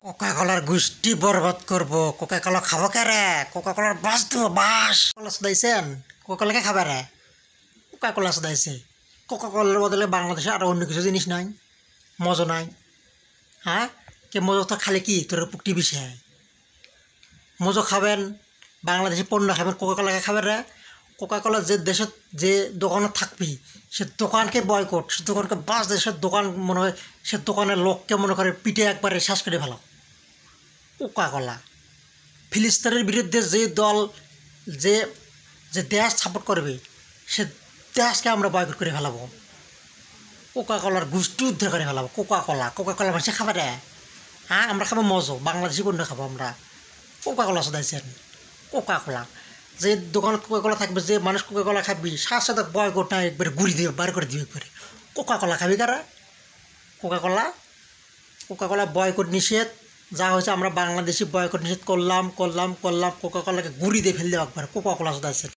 Coca কলার গোষ্ঠী বরবাদ করব। Coca কলা খাবো কে রে? কোকা কলার বাস দেবো, বাস। কলা শুধাইছেন, কোকা কলাকে খাবে রে? কোকা কলা শুধাইছে। কোকা কলার বদলে বাংলাদেশে আরো অন্য কিছু জিনিস নাই, মজো নাই। হ্যাঁ, কে মজো তো খালে কি তোর পুকটি বিষয়? মজো খাবেন, বাংলাদেশি পণ্য খাবেন, কোকা কলাকে খাবেন রে? কোকা কলা যে দেশত যে দোকানে থাকবি, সে দোকানকে বয়কট, সে দোকানকে বাস দেশের দোকান মনে হয়, সে দোকানের লোককে মনে করে পিঠে একবারে শ্বাস কেটে ফেলাও। কোকা কলা ফিলিস্তিনের বিরুদ্ধে যে দল যে যে দেশ সাপোর্ট করবে, সে দেশকে আমরা বয়কট করে ফেলাবো। কোকা কলার গোষ্ঠী উদ্ধার করে ফেলাবো। কোকা কলা মানুষে খাবে রে? হ্যাঁ, আমরা খাবো মজো, বাংলাদেশি পণ্য খাবো আমরা। কোকা কলা শুধাইছেন, কোকা কলা যে দোকানত কোকা কলা থাকবে, যে মানুষ কোকা কলা খাবি, সাথে সাথে বয়কট না একবারে ঘুরি দিয়ে বার করে দিবে একবারে। কোকা কলা খাবি কারা? কোকা কলা বয়কট নিষেধ যা হয়েছে, আমরা বাংলাদেশি বয়কট নিষেধ করলাম। কোকা কলাকে গুড়ি দিয়ে ফেল দেবো একবার। কোকা কলা শুধাইছেন।